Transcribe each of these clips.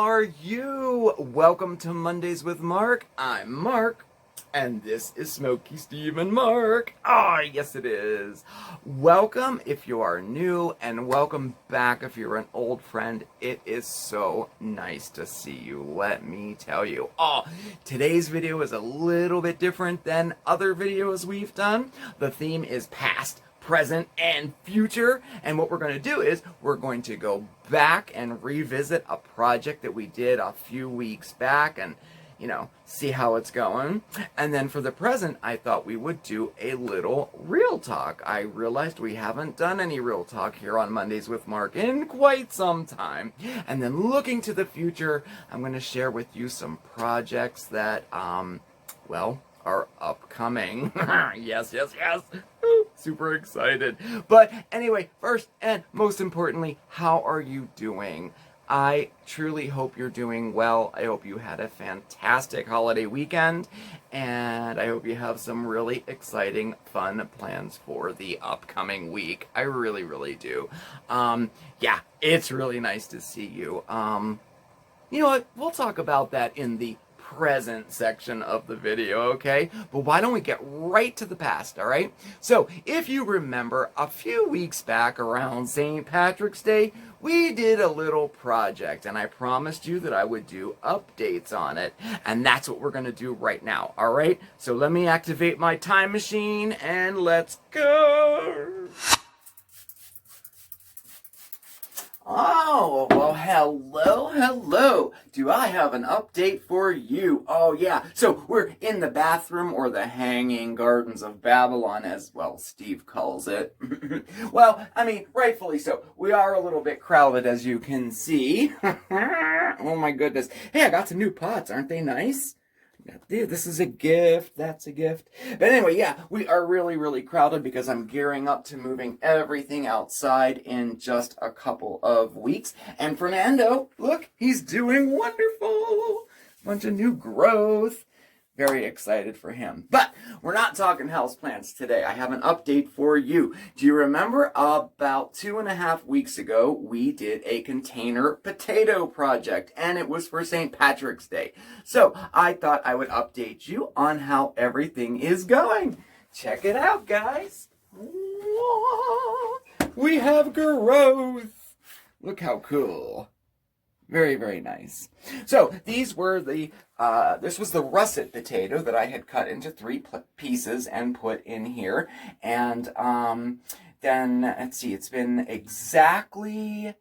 are you? Welcome to Mondays with Marc. I'm Marc, and this is Smokey Steve and Marc. Ah, yes it is. Welcome if you are new, and welcome back if you're an old friend. It is so nice to see you, let me tell you. Today's video is a little bit different than other videos we've done. The theme is past, present, and future. And what we're going to do is we're going to go back and revisit a project that we did a few weeks back and, see how it's going. And then for the present, I thought we would do a little real talk. I realized we haven't done any real talk here on Mondays with Marc in quite some time. And then looking to the future, I'm going to share with you some projects that, are upcoming. Yes. Super excited. But anyway, first and most importantly, how are you doing? I truly hope you're doing well. I hope you had a fantastic holiday weekend, and I hope you have some really exciting, fun plans for the upcoming week. I really, really do. Yeah, it's really nice to see you. You know what? We'll talk about that in the present section of the video, okay? But why don't we get right to the past, all right? So, if you remember, a few weeks back around St. Patrick's Day, we did a little project, and I promised you that I would do updates on it, and that's what we're going to do right now, all right? So let me activate my time machine, and let's go! Oh, well, hello. Do I have an update for you? Oh, yeah. So we're in the bathroom, or the Hanging Gardens of Babylon, as, well, Steve calls it. Well, I mean, rightfully so. We are a little bit crowded, as you can see. Oh, my goodness. Hey, I got some new pots. Aren't they nice? This is a gift, that's a gift. But anyway, yeah, we are really, really crowded because I'm gearing up to moving everything outside in just a couple of weeks. And Fernando, look, he's doing wonderful. Bunch of new growth. Very excited for him. But we're not talking houseplants today. I have an update for you. Do you remember about 2.5 weeks ago, we did a container potato project, and it was for St. Patrick's Day. So I thought I would update you on how everything is going. Check it out, guys. We have growth. Look how cool. Very, very nice. So these were this was the russet potato that I had cut into 3 pieces and put in here. And then, let's see, it's been exactly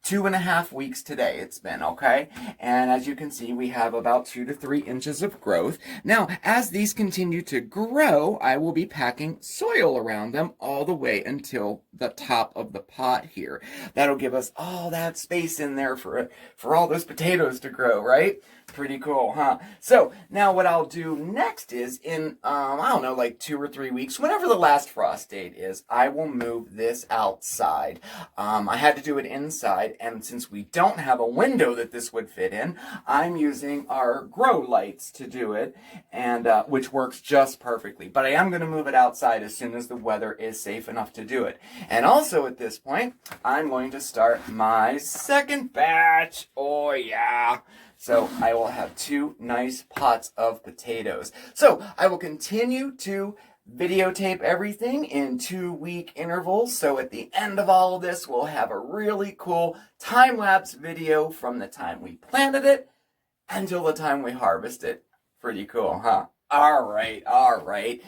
2.5 weeks today it's been, okay? And as you can see, we have about 2 to 3 inches of growth. Now, as these continue to grow, I will be packing soil around them all the way until the top of the pot here. That'll give us all that space in there for all those potatoes to grow, right? Pretty cool, huh? So, now what I'll do next is in, I don't know, like 2 or 3 weeks, whenever the last frost date is, I will move this outside. I had to do it inside, and since we don't have a window that this would fit in, I'm using our grow lights to do it, and which works just perfectly. But I am going to move it outside as soon as the weather is safe enough to do it. And also at this point, I'm going to start my second batch. Oh yeah! So I will have 2 nice pots of potatoes. So I will continue to videotape everything in 2-week intervals. So at the end of all of this, we'll have a really cool time-lapse video from the time we planted it until the time we harvest it. Pretty cool, huh? All right.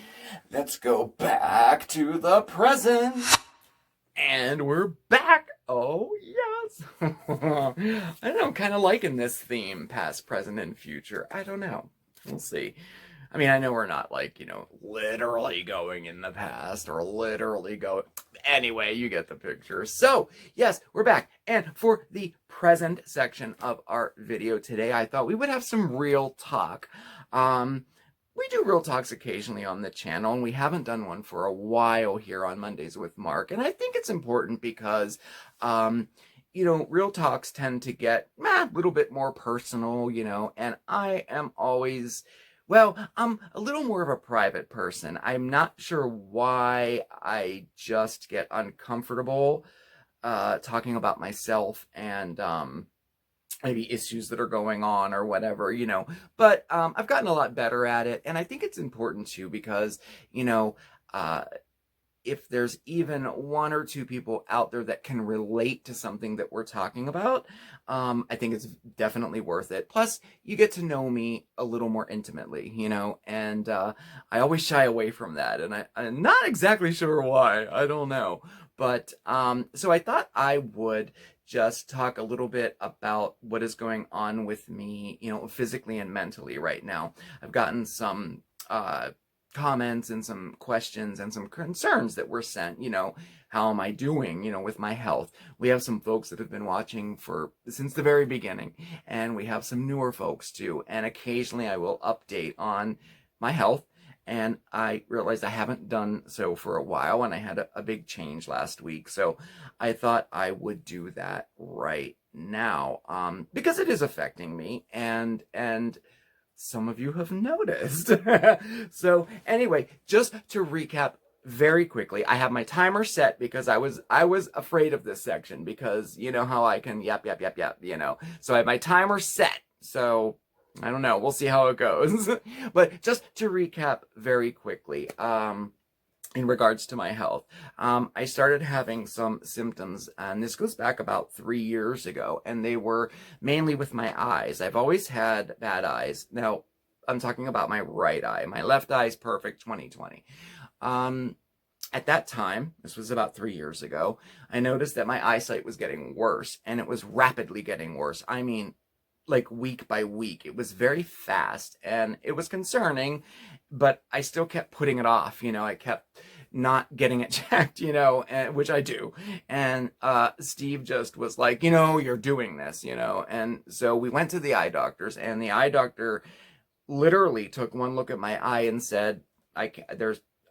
Let's go back to the present. And we're back. Oh, yes. I don't know, I'm kind of liking this theme, past, present, and future. I don't know. We'll see. I mean, I know we're not like, literally going in the past or literally go. Anyway, you get the picture. So, yes, we're back. And for the present section of our video today, I thought we would have some real talk. We do real talks occasionally on the channel, and we haven't done one for a while here on Mondays with Marc. And I think it's important because, real talks tend to get a little bit more personal, and I am always, I'm a little more of a private person. I'm not sure why I just get uncomfortable talking about myself and maybe issues that are going on or whatever, but I've gotten a lot better at it. And I think it's important too, because, uh, if there's even one or two people out there that can relate to something that we're talking about, I think it's definitely worth it. Plus, you get to know me a little more intimately, and I always shy away from that. And I'm not exactly sure why. I don't know. But so I thought I would just talk a little bit about what is going on with me, physically and mentally right now. I've gotten some comments and some questions and some concerns that were sent, how am I doing, with my health. We have some folks that have been watching since the very beginning, and we have some newer folks too, and occasionally I will update on my health. And I realized I haven't done so for a while, and I had a big change last week, so I thought I would do that right now, because it is affecting me, and some of you have noticed. So anyway, just to recap very quickly, I have my timer set because I was afraid of this section, because you know how I can yap, so I have my timer set. So I don't know, we'll see how it goes. But just to recap very quickly, in regards to my health, I started having some symptoms, and this goes back about 3 years ago, and they were mainly with my eyes. I've always had bad eyes. Now, I'm talking about my right eye. My left eye is perfect, 20/20. At that time, this was about 3 years ago, I noticed that my eyesight was getting worse, and it was rapidly getting worse. I mean, like week by week. It was very fast, and it was concerning, but I still kept putting it off. I kept not getting it checked, which I do. And Steve just was like, you're doing this, and so we went to the eye doctors, and the eye doctor literally took one look at my eye and said, I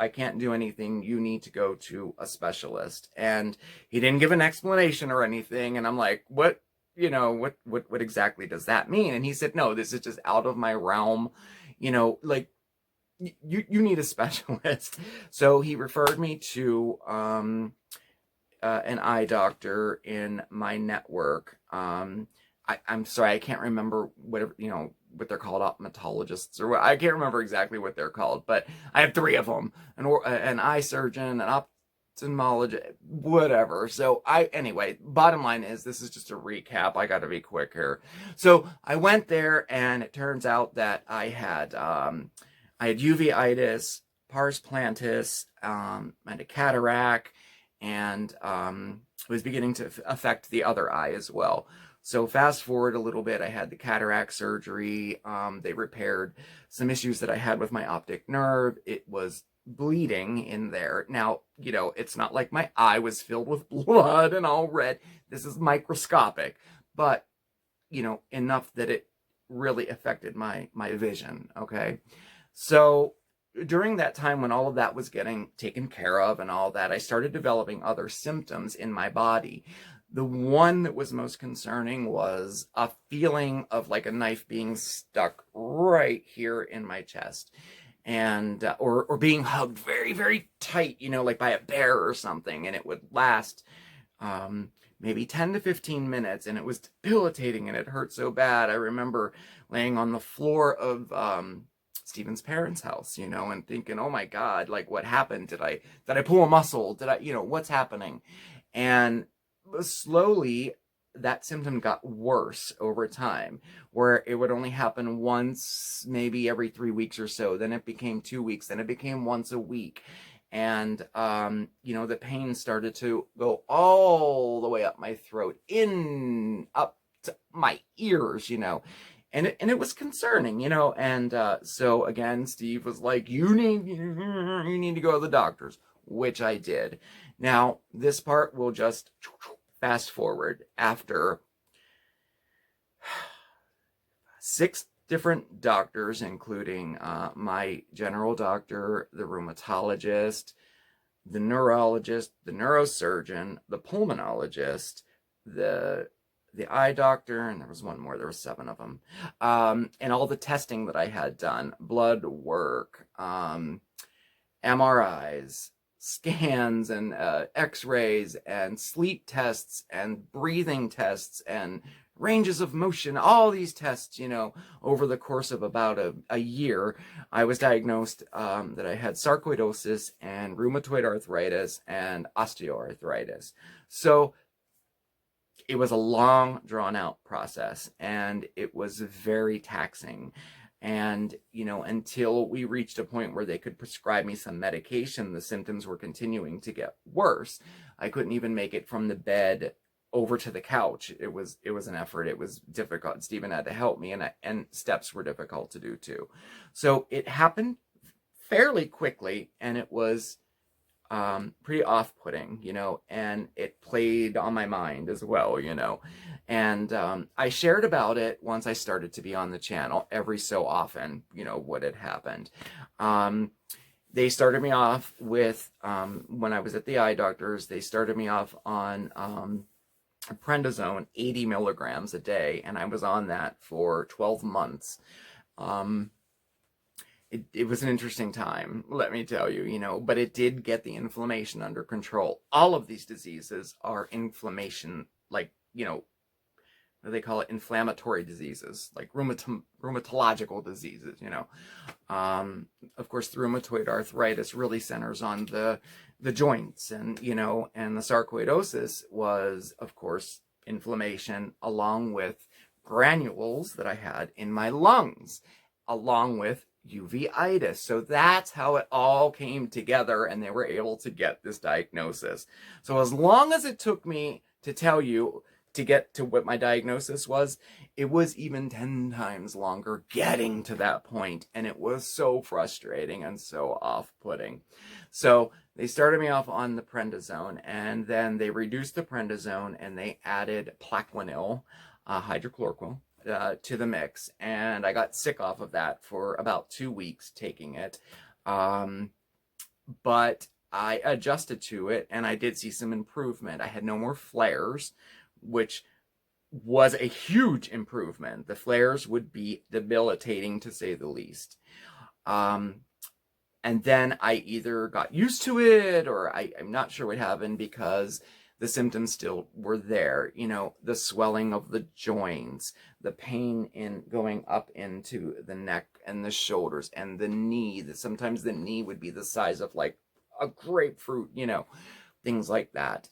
can't do anything. You need to go to a specialist. And he didn't give an explanation or anything. And I'm like, what exactly does that mean? And he said, no, this is just out of my realm. Like, you need a specialist. So he referred me to an eye doctor in my network. I'm sorry, I can't remember what they're called, optometrists, or I can't remember exactly what they're called, but I have 3 of them: an eye surgeon, an ophthalmologist, whatever. So anyway, bottom line is, this is just a recap. I got to be quick here. So I went there, and it turns out that I had uveitis, pars plantis, and a cataract, and it was beginning to affect the other eye as well. So fast forward a little bit, I had the cataract surgery. They repaired some issues that I had with my optic nerve. It was bleeding in there. Now, it's not like my eye was filled with blood and all red. This is microscopic, but, enough that it really affected my vision, okay? So during that time, when all of that was getting taken care of and all that, I started developing other symptoms in my body. The one that was most concerning was a feeling of like a knife being stuck right here in my chest, and or being hugged very, very tight, like by a bear or something, and it would last maybe 10 to 15 minutes, and it was debilitating, and it hurt so bad. I remember laying on the floor of Stephen's parents' house, and thinking, oh my God, like, what happened? Did I pull a muscle? Did I, what's happening? And slowly that symptom got worse over time, where it would only happen once, maybe every 3 weeks or so. Then it became 2 weeks. Then it became once a week. And, the pain started to go all the way up my throat, up to my ears, and it was concerning, and so again, Steve was like, you need to go to the doctors, which I did. Now, this part will just fast forward. After 6 different doctors, including my general doctor, the rheumatologist, the neurologist, the neurosurgeon, the pulmonologist, the eye doctor, and there was one more, there were 7 of them, and all the testing that I had done, blood work, MRIs, scans, and x-rays, and sleep tests, and breathing tests, and ranges of motion, all these tests, over the course of about a year. I was diagnosed that I had sarcoidosis and rheumatoid arthritis and osteoarthritis. So it was a long, drawn-out process, and it was very taxing. And, until we reached a point where they could prescribe me some medication, the symptoms were continuing to get worse. I couldn't even make it from the bed over to the couch. It was an effort. It was difficult. Stephen had to help me, and steps were difficult to do too. So it happened fairly quickly, and it was pretty off-putting, and it played on my mind as well, and I shared about it once I started to be on the channel every so often, what had happened. They started me off with, when I was at the eye doctor's, they started me off on prednisone, 80 milligrams a day, and I was on that for 12 months. It was an interesting time, let me tell you, but it did get the inflammation under control. All of these diseases are inflammation, like, what do they call it? Inflammatory diseases, like rheumatological diseases, Of course, the rheumatoid arthritis really centers on the joints, and, and the sarcoidosis was, of course, inflammation, along with granules that I had in my lungs, along with uveitis. So that's how it all came together, and they were able to get this diagnosis. So as long as it took me to tell you to get to what my diagnosis was, it was even 10 times longer getting to that point, and it was so frustrating and so off-putting. So they started me off on the prednisone, and then they reduced the prednisone, and they added Plaquenil, hydrochloroquine, to the mix, and I got sick off of that for about 2 weeks taking it, but I adjusted to it, and I did see some improvement. I had no more flares, which was a huge improvement. The flares would be debilitating, to say the least. And then I either got used to it, or I'm not sure what happened, because the symptoms still were there, the swelling of the joints, the pain in going up into the neck and the shoulders and the knee. Sometimes the knee would be the size of like a grapefruit, things like that.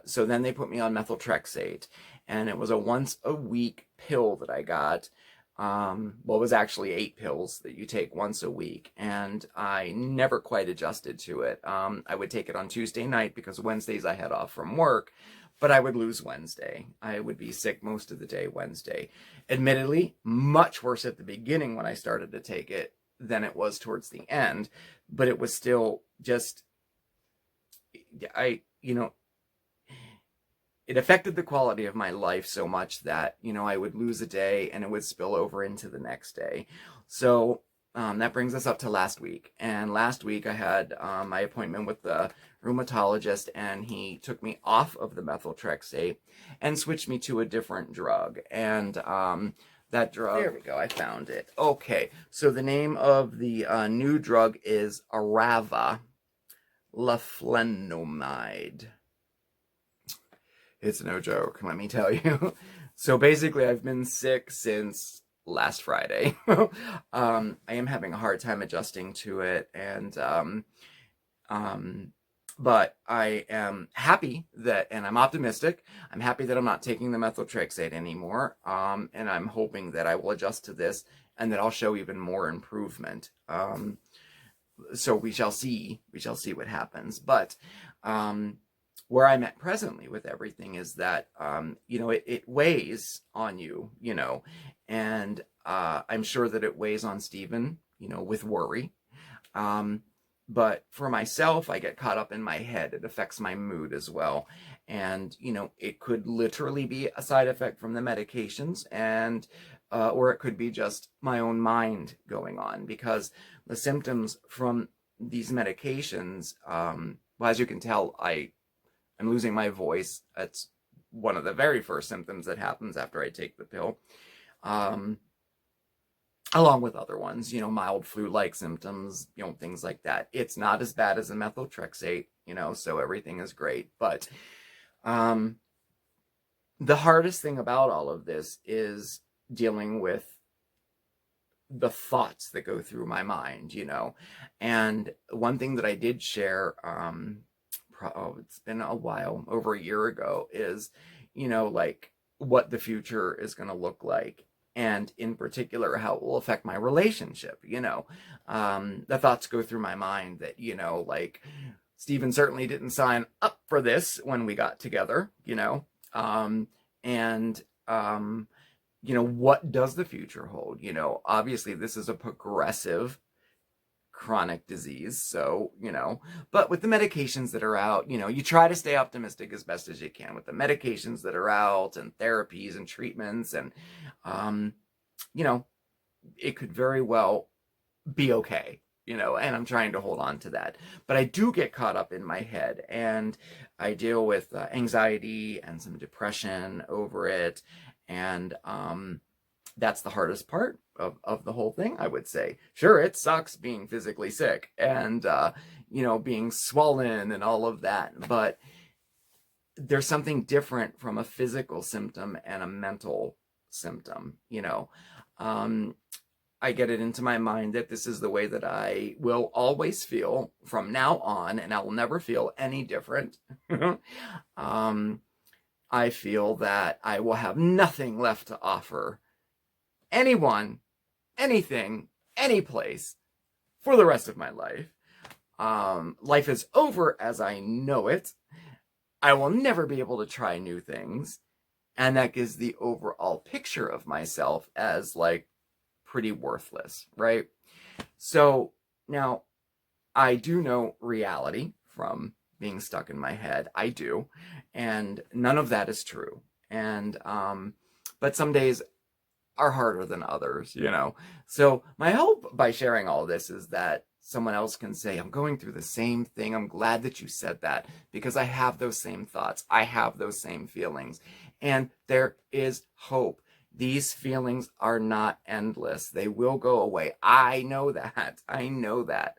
So then they put me on methotrexate, and it was a once a week pill that I got. Well, it was actually 8 pills that you take once a week, and I never quite adjusted to it. I would take it on Tuesday night because Wednesdays I had off from work, but I would lose Wednesday. I would be sick most of the day Wednesday. Admittedly, much worse at the beginning when I started to take it than it was towards the end, but it was still just, it affected the quality of my life so much that, I would lose a day and it would spill over into the next day. So that brings us up to last week. And last week I had my appointment with the rheumatologist, and he took me off of the methotrexate and switched me to a different drug. And that drug, there we go, I found it. Okay, so the name of the new drug is Arava leflunomide. It's no joke, let me tell you. So basically, I've been sick since last Friday. I am having a hard time adjusting to it, and but I am happy that, and I'm optimistic, I'm happy that I'm not taking the methotrexate anymore, and I'm hoping that I will adjust to this, and that I'll show even more improvement. So we shall see what happens. But where I'm at presently with everything is that, it weighs on you, and I'm sure that it weighs on Stephen, with worry. But for myself, I get caught up in my head. It affects my mood as well. And, it could literally be a side effect from the medications, and or it could be just my own mind going on, because the symptoms from these medications, well, as you can tell, I'm losing my voice. That's one of the very first symptoms that happens after I take the pill. Along with other ones, mild flu-like symptoms, things like that. It's not as bad as a methotrexate, so everything is great. But the hardest thing about all of this is dealing with the thoughts that go through my mind, And one thing that I did share, it's been a while, over a year ago, is, like what the future is going to look like. And in particular, how it will affect my relationship, The thoughts go through my mind that, like, Steven certainly didn't sign up for this when we got together, what does the future hold? Obviously this is a progressive chronic disease. So, but with the medications that are out, you try to stay optimistic as best as you can with the medications that are out and therapies and treatments. And, it could very well be okay, and I'm trying to hold on to that. But I do get caught up in my head, and I deal with anxiety and some depression over it. And that's the hardest part of the whole thing, I would say. Sure, it sucks being physically sick and, being swollen and all of that. But there's something different from a physical symptom and a mental symptom, I get it into my mind that this is the way that I will always feel from now on, and I will never feel any different. I feel that I will have nothing left to offer anyone, anything, any place for the rest of my life. Life is over as I know it. I will never be able to try new things. And that gives the overall picture of myself as like pretty worthless, right? So now I do know reality from being stuck in my head. I do. And none of that is true. And, but some days are harder than others, So my hope by sharing all this is that someone else can say, I'm going through the same thing. I'm glad that you said that, because I have those same thoughts. I have those same feelings. And there is hope. These feelings are not endless. They will go away. I know that. I know that,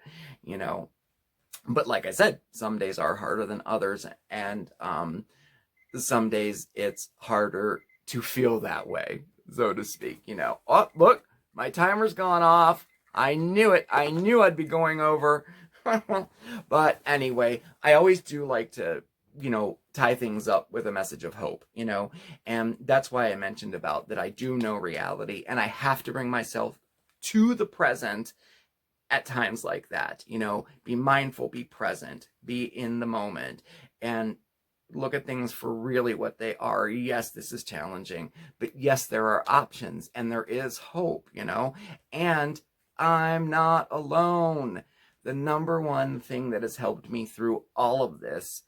But like I said, some days are harder than others. And some days it's harder to feel that way, so to speak, Oh, look, my timer's gone off. I knew it. I knew I'd be going over. But anyway, I always do like to, tie things up with a message of hope, and that's why I mentioned about that I do know reality, and I have to bring myself to the present at times like that, be mindful, be present, be in the moment, and look at things for really what they are. Yes, this is challenging, but yes, there are options, and there is hope, and I'm not alone. The number one thing that has helped me through all of this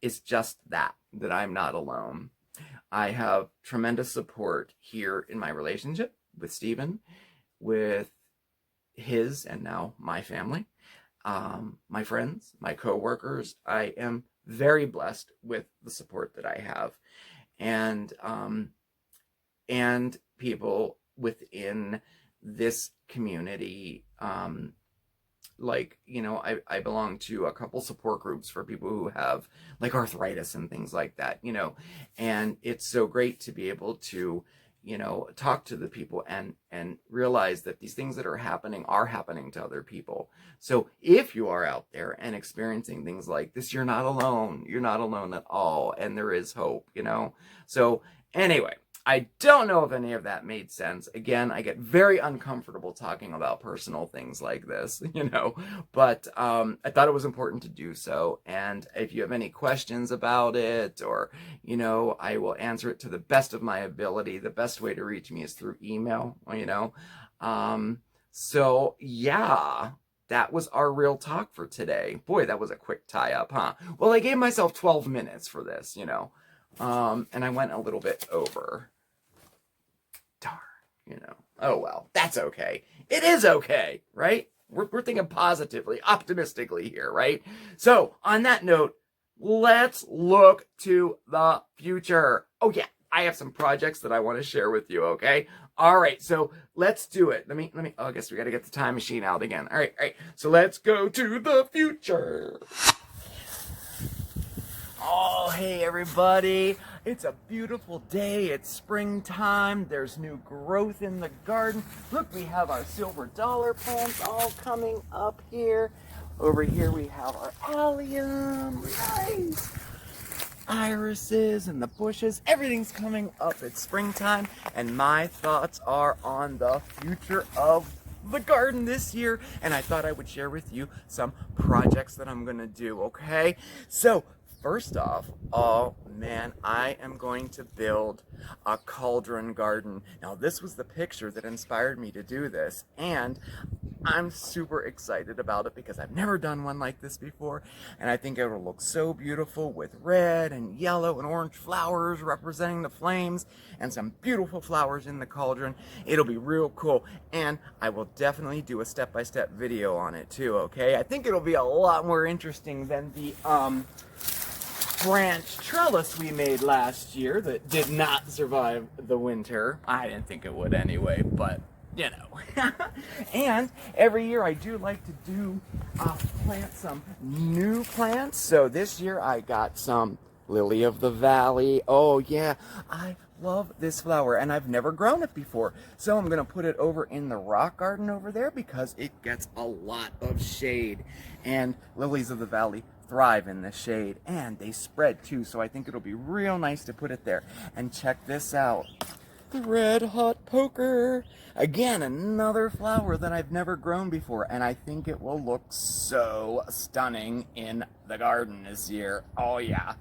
is just that I'm not alone. I have tremendous support here in my relationship with Steven, with his and now my family, my friends, my coworkers. I am very blessed with the support that I have, and people within this community. I belong to a couple support groups for people who have like arthritis and things like that, and it's so great to be able to, talk to the people and realize that these things that are happening to other people. So if you are out there and experiencing things like this, you're not alone. You're not alone at all. And there is hope, So anyway, I don't know if any of that made sense. Again, I get very uncomfortable talking about personal things like this, but I thought it was important to do so. And if you have any questions about it, or, I will answer it to the best of my ability. The best way to reach me is through email, So yeah, that was our real talk for today. Boy, that was a quick tie up, huh? Well, I gave myself 12 minutes for this, and I went a little bit over. Darn, oh well, that's okay. It is okay, right? We're thinking positively, optimistically here, right? So on that note, let's look to the future. Oh yeah, I have some projects that I want to share with you, okay? All right, so let's do it. Let me, I guess we got to get the time machine out again. All right. So let's go to the future. Oh, hey everybody. It's a beautiful day. It's springtime. There's new growth in the garden. Look, we have our silver dollar plants all coming up here. Over here we have our allium. Nice. Irises and the bushes. Everything's coming up. It's springtime, and my thoughts are on the future of the garden this year, and I thought I would share with you some projects that I'm gonna do, okay? So first off, oh man, I am going to build a cauldron garden. Now this was the picture that inspired me to do this, and I'm super excited about it because I've never done one like this before, and I think it'll look so beautiful with red and yellow and orange flowers representing the flames and some beautiful flowers in the cauldron. It'll be real cool, and I will definitely do a step-by-step video on it too, okay? I think it'll be a lot more interesting than the branch trellis we made last year that did not survive the winter. I didn't think it would anyway, but you know. And every year I do like to plant some new plants. So this year I got some lily of the valley. Oh yeah, I love this flower and I've never grown it before. So I'm gonna put it over in the rock garden over there because it gets a lot of shade. And lilies of the valley thrive in the shade and they spread too. So I think it'll be real nice to put it there. And check this out. The red hot poker. Again, another flower that I've never grown before, and I think it will look so stunning in the garden this year. Oh yeah.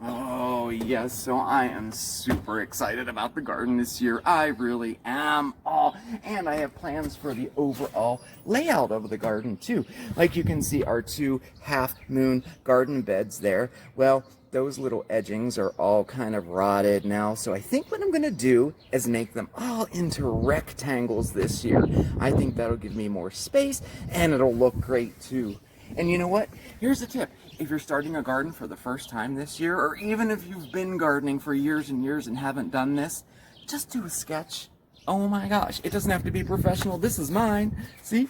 Oh yes, so I am super excited about the garden this year. I really am. Oh, and I have plans for the overall layout of the garden too. Like you can see our two half-moon garden beds there. Well, those little edgings are all kind of rotted now, so I think what I'm gonna do is make them all into rectangles this year. I think that'll give me more space and it'll look great too. And you know what? Here's a tip. If you're starting a garden for the first time this year, or even if you've been gardening for years and years and haven't done this, just do a sketch. Oh my gosh, it doesn't have to be professional. This is mine. See?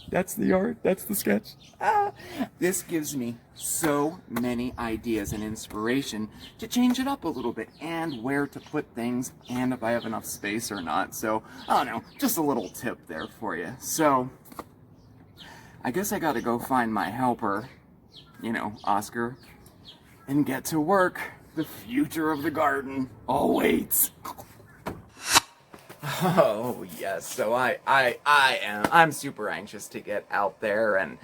That's the art, that's the sketch. This gives me so many ideas and inspiration to change it up a little bit and where to put things and if I have enough space or not. So, I don't know, just a little tip there for you. So, I guess I gotta go find my helper, you know, Oscar, and get to work. The future of the garden awaits. Oh yes, so I'm super anxious to get out there and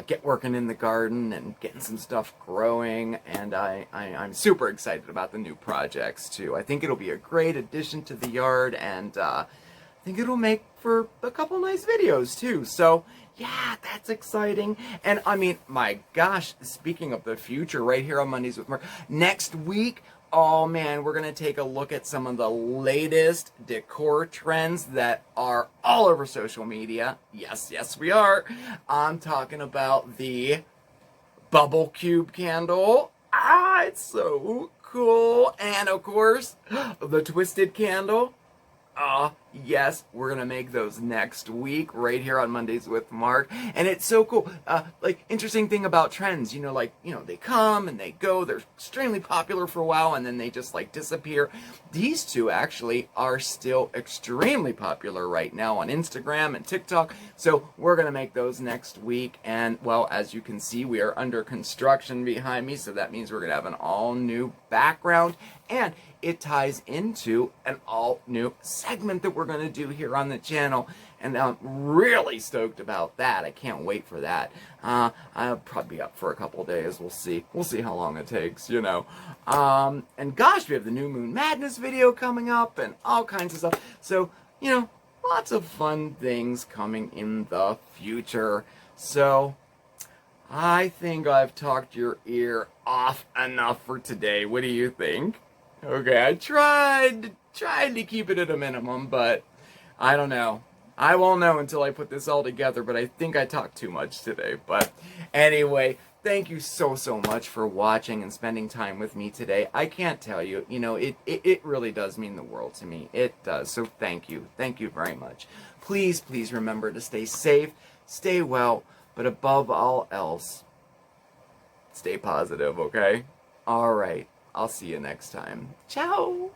get working in the garden and getting some stuff growing, and I'm super excited about the new projects too. I think it'll be a great addition to the yard, and I think it'll make for a couple nice videos too. So yeah, that's exciting. And I mean, my gosh, speaking of the future, right here on Mondays with Marc, next week, oh man, we're gonna take a look at some of the latest decor trends that are all over social media. Yes, yes we are. I'm talking about the bubble cube candle. It's so cool. And of course, the twisted candle. Yes, we're gonna make those next week right here on Mondays with Marc, and it's so cool. Like, interesting thing about trends, you know, like, you know, they come and they go, they're extremely popular for a while and then they just like disappear. These two actually are still extremely popular right now on Instagram and TikTok, so we're gonna make those next week. And well, as you can see, we are under construction behind me, so that means we're gonna have an all new background, and it ties into an all new segment that we're going to do here on the channel, and I'm really stoked about that. I can't wait for that. I'll probably be up for a couple days. We'll see how long it takes, you know. And gosh, we have the New Moon Madness video coming up and all kinds of stuff. So, you know, lots of fun things coming in the future. So, I think I've talked your ear off enough for today. What do you think? Okay, I tried to keep it at a minimum, but I don't know. I won't know until I put this all together, but I think I talked too much today. But anyway, thank you so much for watching and spending time with me today. I can't tell you, you know, it really does mean the world to me. It does. So thank you. Thank you very much. Please remember to stay safe, stay well, but above all else, Stay positive, okay? All right. I'll see you next time. Ciao.